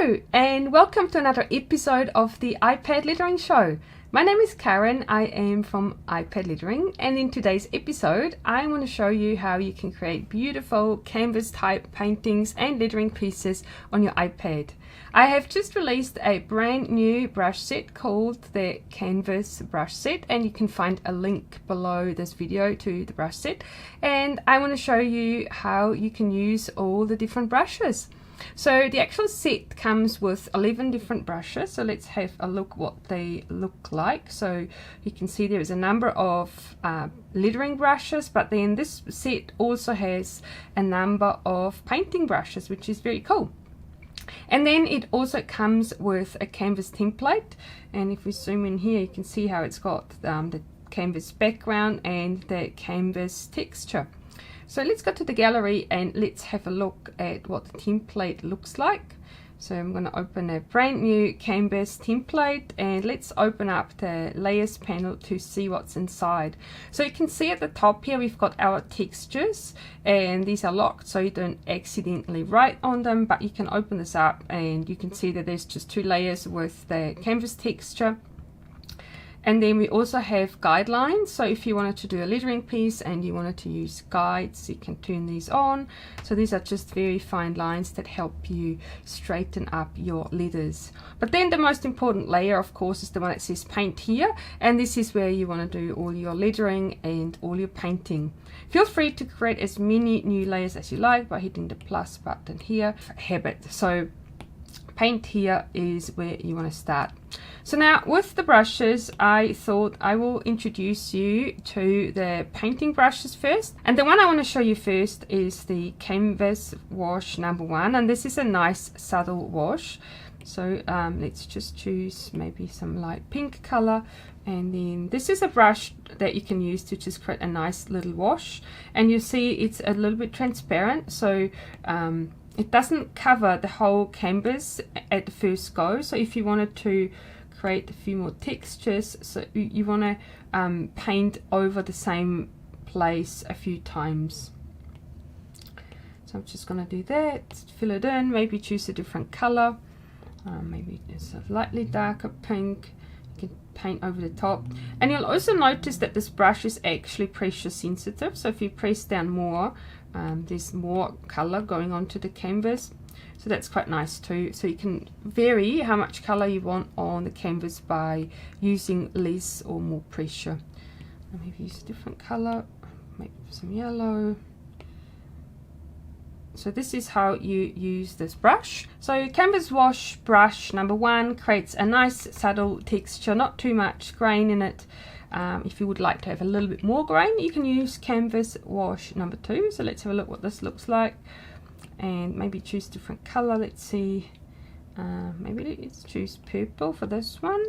Hello and welcome to another episode of the iPad Lettering Show. My name is Karen, I am from iPad Lettering, and in today's episode I want to show you how you can create beautiful canvas type paintings and lettering pieces on your iPad. I have just released a brand new brush set called the Canvas Brush Set, and you can find a link below this video to the brush set, and I want to show you how you can use all the different brushes. So the actual set comes with 11 different brushes, so let's have a look what they look like. So you can see there is a number of lettering brushes, but then this set also has a number of painting brushes, which is very cool. And then it also comes with a canvas template, and if we zoom in here you can see how it's got the canvas background and the canvas texture. So let's go to the gallery and let's have a look at what the template looks like. So I'm going to open a brand new canvas template and let's open up the layers panel to see what's inside. So you can see at the top here we've got our textures, and these are locked so you don't accidentally write on them, but you can open this up and you can see that there's just two layers with the canvas texture. And then we also have guidelines, so if you wanted to do a lettering piece and you wanted to use guides, you can turn these on. So these are just very fine lines that help you straighten up your letters. But then the most important layer, of course, is the one that says paint here, and this is where you want to do all your lettering and all your painting. Feel free to create as many new layers as you like by hitting the plus button here. Habit. So paint here is where you want to start. So now with the brushes, I thought I will introduce you to the painting brushes first. And the one I want to show you first is the Canvas Wash #1, and this is a nice subtle wash. So let's just choose maybe some light pink color, and then this is a brush that you can use to just create a nice little wash. And you see it's a little bit transparent, so it doesn't cover the whole canvas at the first go. So if you wanted to create a few more textures, so you want to paint over the same place a few times. So I'm just going to do that, fill it in, maybe choose a different color, maybe it's a slightly darker pink. You can paint over the top, and you'll also notice that this brush is actually pressure sensitive, so if you press down more, there's more color going onto the canvas. So that's quite nice too. So you can vary how much color you want on the canvas by using less or more pressure. Maybe use a different color, maybe some yellow. So this is how you use this brush. So Canvas Wash brush #1 creates a nice subtle texture, not too much grain in it. If you would like to have a little bit more grain, you can use Canvas Wash #2. So let's have a look what this looks like, and maybe choose different color. Let's see, maybe let's choose purple for this one,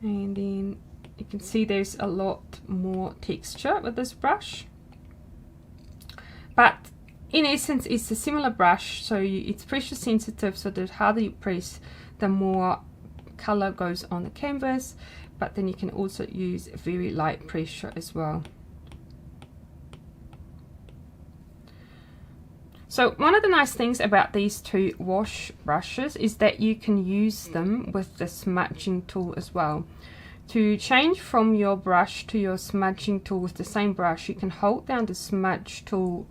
and then you can see there's a lot more texture with this brush, but in essence it's a similar brush. So it's pressure sensitive, so the harder you press, the more color goes on the canvas, but then you can also use very light pressure as well. So one of the nice things about these two wash brushes is that you can use them with the smudging tool as well. To change from your brush to your smudging tool with the same brush, you can hold down the smudge tool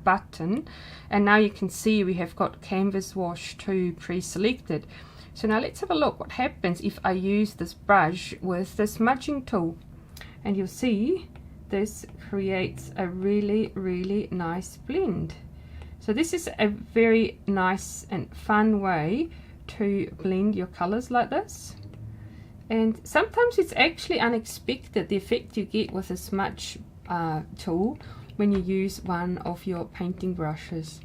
button, and now you can see we have got Canvas Wash 2 pre-selected. So now let's have a look what happens if I use this brush with the smudging tool, and you'll see this creates a really nice blend. So this is a very nice and fun way to blend your colors like this. And sometimes it's actually unexpected the effect you get with a smudge tool when you use one of your painting brushes.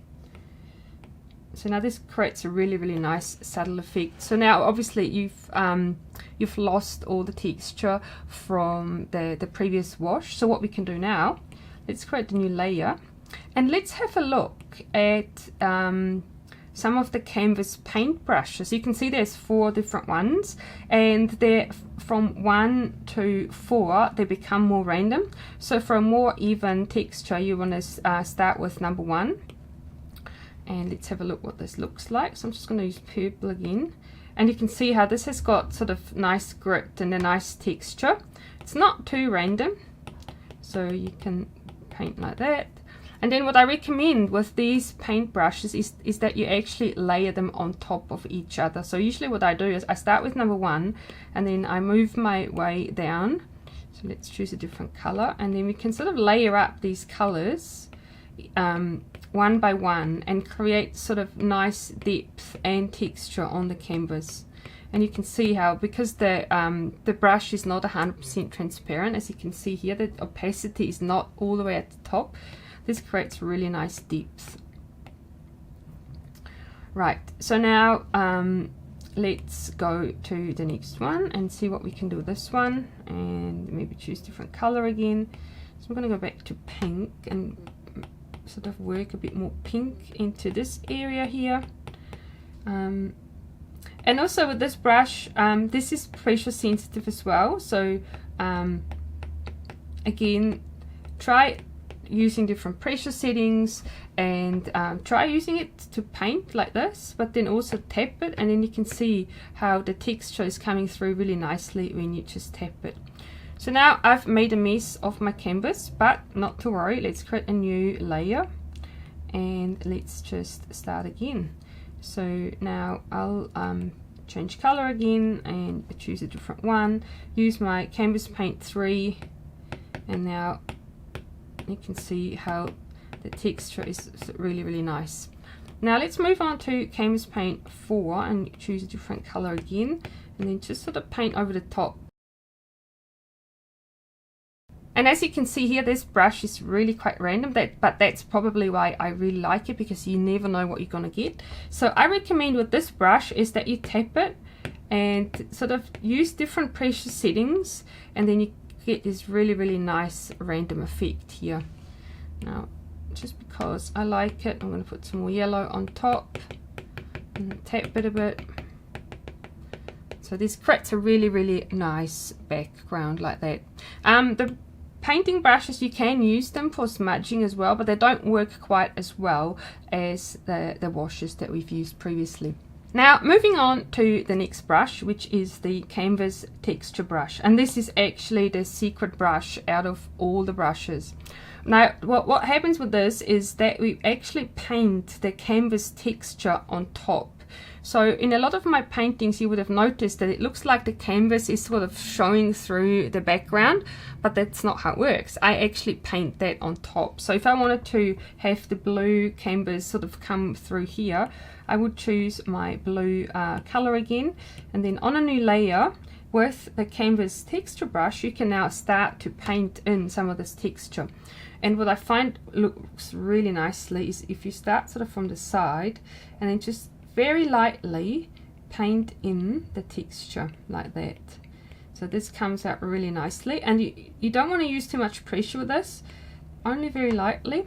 So now this creates a really nice subtle effect. So now obviously you've lost all the texture from the previous wash. So what we can do now, let's create a new layer, and let's have a look at some of the canvas paint brushes. You can see there's 4 different ones, and they're from 1 to 4 they become more random. So for a more even texture you want to start with #1, And let's have a look what this looks like. So I'm just going to use purple again. And you can see how this has got sort of nice grit and a nice texture. It's not too random, so you can paint like that. And then what I recommend with these paint brushes is that you actually layer them on top of each other. So usually what I do is I start with number 1 and then I move my way down. So let's choose a different color, and then we can sort of layer up these colors one by one and create sort of nice depth and texture on the canvas. And you can see how, because the brush is not 100% transparent, as you can see here, the opacity is not all the way at the top. This creates really nice depth. Right, so now let's go to the next one and see what we can do with this one, and maybe choose different color again. So I'm going to go back to pink and sort of work a bit more pink into this area here. And also with this brush, this is pressure sensitive as well, so again, try using different pressure settings, and try using it to paint like this, but then also tap it, and then you can see how the texture is coming through really nicely when you just tap it. So now I've made a mess of my canvas, but not to worry, let's create a new layer and let's just start again. So now I'll change color again and choose a different one, use my canvas paint 3, and now you can see how the texture is really nice. Now let's move on to canvas paint 4 and choose a different color again, and then just sort of paint over the top. And as you can see here, this brush is really quite random, but that's probably why I really like it, because you never know what you're going to get. So I recommend with this brush is that you tap it and sort of use different pressure settings, and then you get this really nice random effect here. Now, just because I like it, I'm going to put some more yellow on top and tap it a bit. So this creates a really nice background like that. The painting brushes, you can use them for smudging as well, but they don't work quite as well as the washes that we've used previously. Now moving on to the next brush, which is the canvas texture brush, and this is actually the secret brush out of all the brushes. Now what happens with this is that we actually paint the canvas texture on top. So in a lot of my paintings you would have noticed that it looks like the canvas is sort of showing through the background, but that's not how it works. I actually paint that on top. So if I wanted to have the blue canvas sort of come through here, I would choose my blue color again, and then on a new layer with the canvas texture brush you can now start to paint in some of this texture. And what I find looks really nicely is if you start sort of from the side and then just very lightly paint in the texture like that. So this comes out really nicely, and you don't want to use too much pressure with this, only very lightly.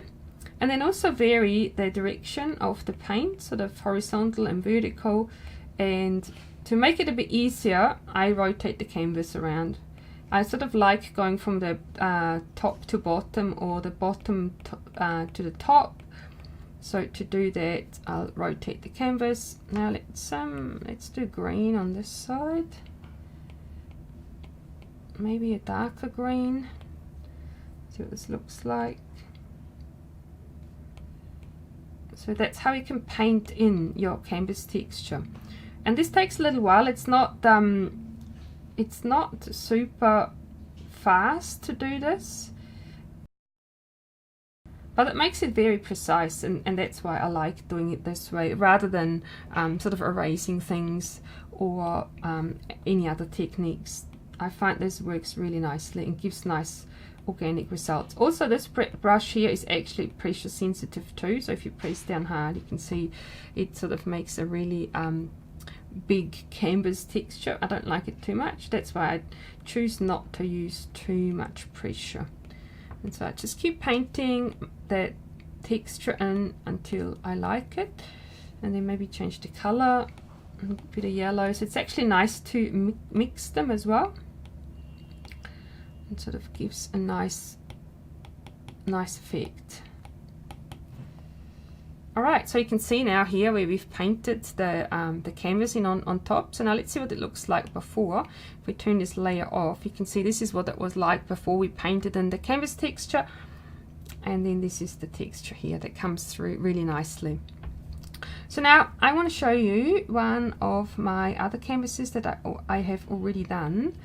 And then also vary the direction of the paint, sort of horizontal and vertical, and to make it a bit easier I rotate the canvas around. I sort of like going from the top to bottom, or the bottom to the top. So to do that, I'll rotate the canvas. Now let's do green on this side. Maybe a darker green. See what this looks like. So that's how you can paint in your canvas texture. And this takes a little while. It's not super fast to do this, but it makes it very precise, and that's why I like doing it this way rather than sort of erasing things or any other techniques. I find this works really nicely and gives nice organic results. Also, this brush here is actually pressure sensitive too, so if you press down hard you can see it sort of makes a really big canvas texture. I don't like it too much, that's why I choose not to use too much pressure. And so I just keep painting that texture in until I like it, and then maybe change the color, a bit of yellow. So it's actually nice to mix them as well. It sort of gives a nice effect. Alright, so you can see now here where we've painted the canvas in on top. So now let's see what it looks like before. If we turn this layer off, you can see this is what it was like before we painted in the canvas texture. And then this is the texture here that comes through really nicely. So now I want to show you one of my other canvases that I have already done,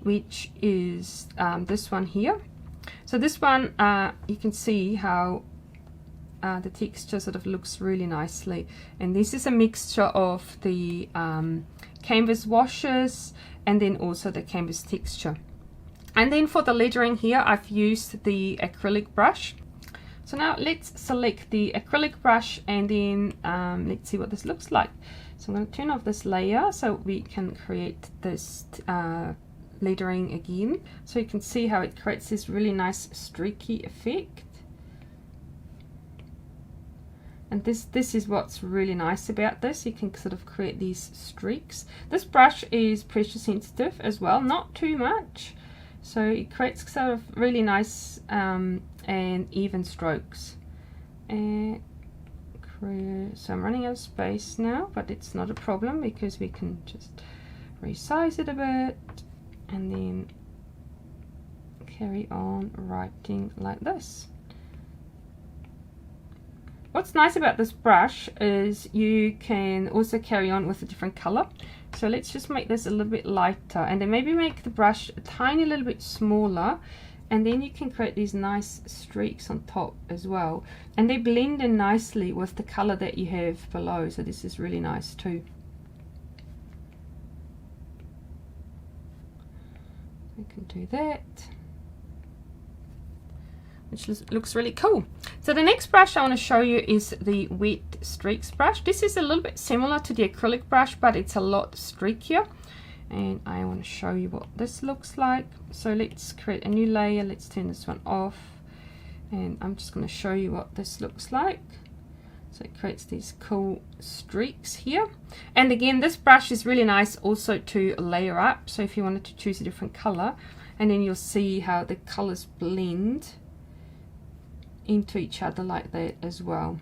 which is this one here. So this one, you can see how the texture sort of looks really nicely, and this is a mixture of the canvas washes and then also the canvas texture. And then for the lettering here, I've used the acrylic brush. So now let's select the acrylic brush, and then let's see what this looks like. So I'm going to turn off this layer so we can create this lettering again, so you can see how it creates this really nice streaky effect. And this is what's really nice about this. You can sort of create these streaks. This brush is pressure sensitive as well, not too much. So it creates sort of really nice and even strokes. So I'm running out of space now, but it's not a problem because we can just resize it a bit and then carry on writing like this. What's nice about this brush is you can also carry on with a different color. So let's just make this a little bit lighter, and then maybe make the brush a tiny little bit smaller, and then you can create these nice streaks on top as well, and they blend in nicely with the color that you have below. So this is really nice too. We can do that, which looks really cool. So the next brush I want to show you is the wet streaks brush. This is a little bit similar to the acrylic brush, but it's a lot streakier, and I want to show you what this looks like. So let's create a new layer. Let's turn this one off, and I'm just going to show you what this looks like. So it creates these cool streaks here, and again this brush is really nice also to layer up. So if you wanted to choose a different color, and then you'll see how the colors blend into each other like that as well.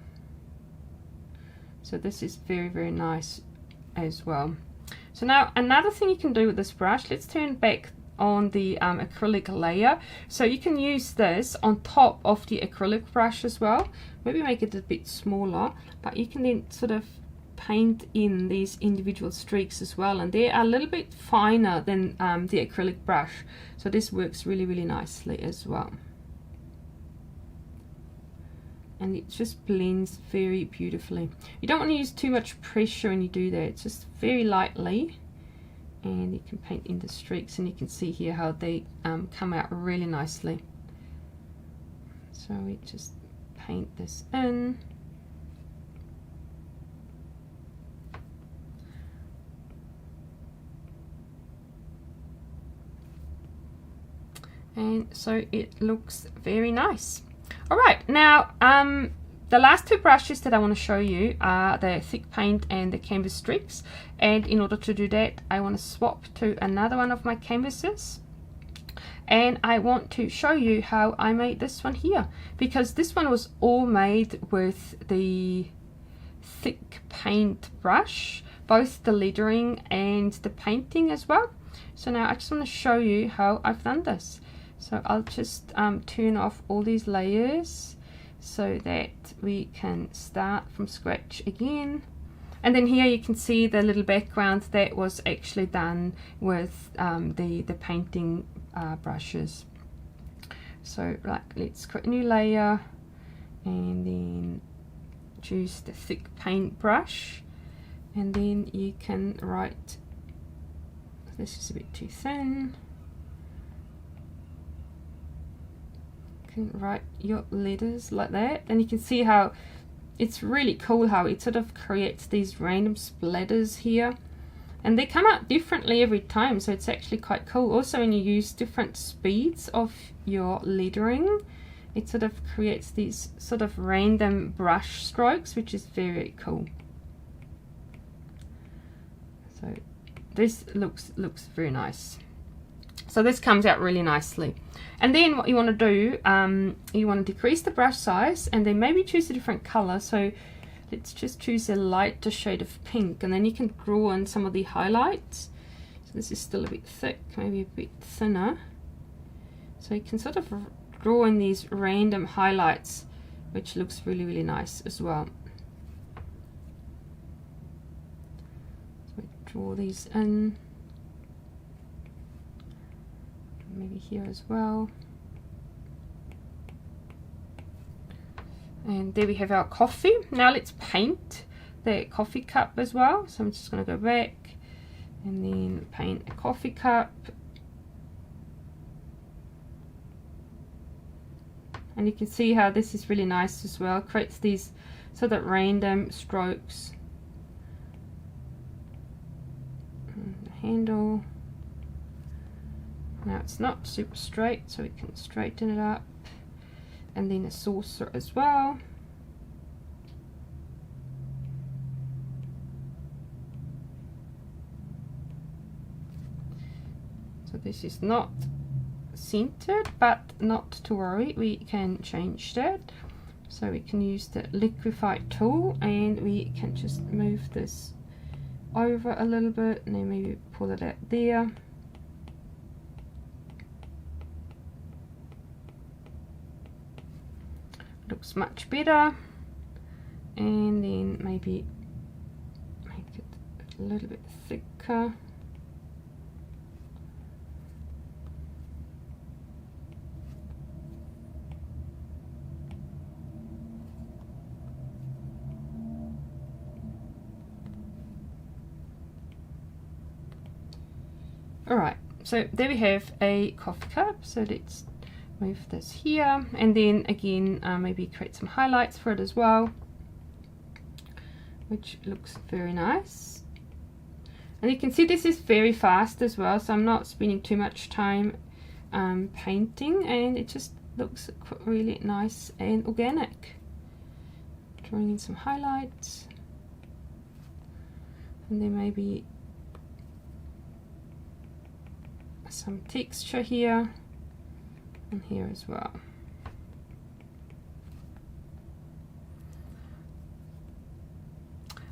So this is very, very nice as well. So now another thing you can do with this brush, let's turn back on the acrylic layer. So you can use this on top of the acrylic brush as well. Maybe make it a bit smaller, but you can then sort of paint in these individual streaks as well, and they are a little bit finer than the acrylic brush. So this works really, really nicely as well. And it just blends very beautifully. You don't want to use too much pressure when you do that. It's just very lightly, and you can paint in the streaks, and you can see here how they come out really nicely. So we just paint this in. And so it looks very nice. Alright, now the last two brushes that I want to show you are the thick paint and the canvas streaks, and in order to do that I want to swap to another one of my canvases, and I want to show you how I made this one here, because this one was all made with the thick paint brush, both the lettering and the painting as well. So now I just want to show you how I've done this. So I'll just turn off all these layers so that we can start from scratch again. And then here you can see the little background that was actually done with the painting brushes. So let's create a new layer, and then choose the thick paint brush, and then you can write, this is a bit too thin. Write your letters like that, and you can see how it's really cool how it sort of creates these random splatters here, and they come out differently every time, so it's actually quite cool. Also, when you use different speeds of your lettering, it sort of creates these sort of random brush strokes, which is very cool. So this looks very nice. So this comes out really nicely. And then what you want to do, you want to decrease the brush size, and then maybe choose a different color. So let's just choose a lighter shade of pink, and then you can draw in some of the highlights. So this is still a bit thick, maybe a bit thinner. So you can sort of draw in these random highlights, which looks really, really nice as well. So draw these in, maybe here as well. And there we have our coffee. Now let's paint the coffee cup as well. So I'm just going to go back and then paint a coffee cup. And you can see how this is really nice as well. It creates these sort of random strokes. And the handle. Now it's not super straight, so we can straighten it up. And then a saucer as well. So this is not centered, but not to worry, we can change that. So we can use the liquify tool, and we can just move this over a little bit, and then maybe pull it out there. Looks much better. And then maybe make it a little bit thicker. Alright, so there we have a coffee cup. So let's move this here, and then again maybe create some highlights for it as well, which looks very nice. And you can see this is very fast as well, so I'm not spending too much time painting, and it just looks really nice and organic. Drawing in some highlights, and then maybe some texture here and here as well.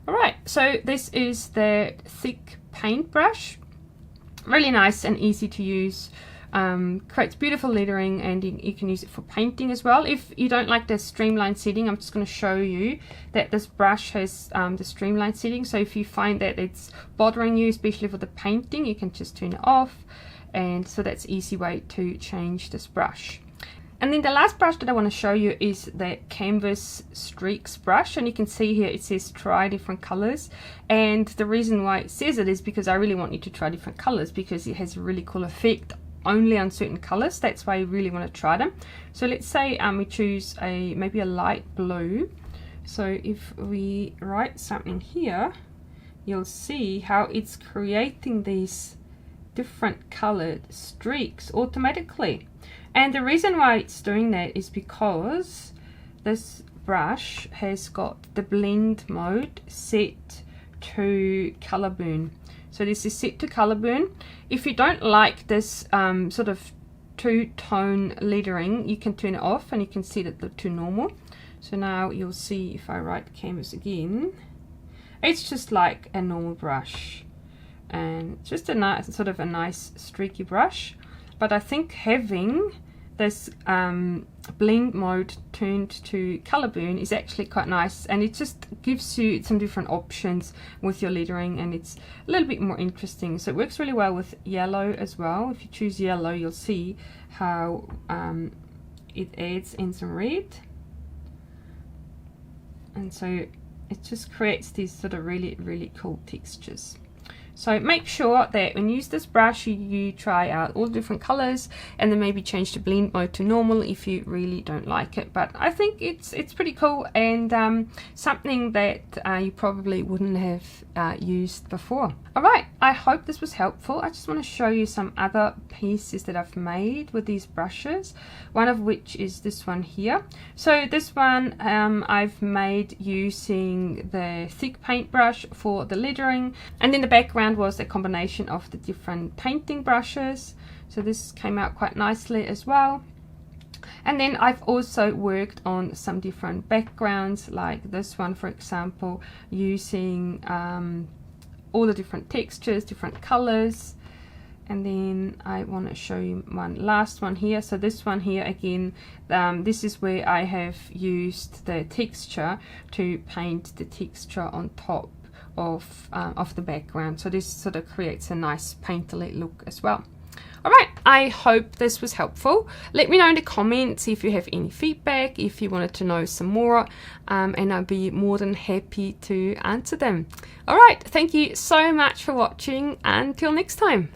Alright, so this is the thick paintbrush. Really nice and easy to use. Creates beautiful lettering, and you can use it for painting as well. If you don't like the streamline setting, I'm just going to show you that this brush has the streamline setting. So if you find that it's bothering you, especially for the painting, you can just turn it off. And so that's an easy way to change this brush. And then the last brush that I want to show you is the Canvas Streaks brush, and you can see here it says try different colors, and the reason why it says it is because I really want you to try different colors, because it has a really cool effect only on certain colors. That's why you really want to try them. So let's say we choose maybe a light blue. So if we write something here, you'll see how it's creating these different colored streaks automatically. And the reason why it's doing that is because this brush has got the blend mode set to color burn. So this is set to color burn. If you don't like this sort of two-tone lettering, you can turn it off and you can set it to normal. So now you'll see if I write canvas again, it's just like a normal brush. And just a nice sort of a nice streaky brush, but I think having this blend mode turned to color burn is actually quite nice, and it just gives you some different options with your lettering, and it's a little bit more interesting. So it works really well with yellow as well. If you choose yellow, you'll see how it adds in some red, and so it just creates these sort of really cool textures. So make sure that when you use this brush, you try out all the different colors, and then maybe change the blend mode to normal if you really don't like it. But I think it's pretty cool, and something that you probably wouldn't have used before. Alright, I hope this was helpful. I just want to show you some other pieces that I've made with these brushes, one of which is this one here. So this one I've made using the thick paintbrush for the lettering, and in the background was a combination of the different painting brushes. So this came out quite nicely as well. And then I've also worked on some different backgrounds, like this one for example, using all the different textures, different colors. And then I want to show you one last one here. So this one here again, this is where I have used the texture to paint the texture on top of the background. So this sort of creates a nice painterly look as well. Alright, I hope this was helpful. Let me know in the comments if you have any feedback, if you wanted to know some more, and I'll be more than happy to answer them. Alright, thank you so much for watching. Until next time.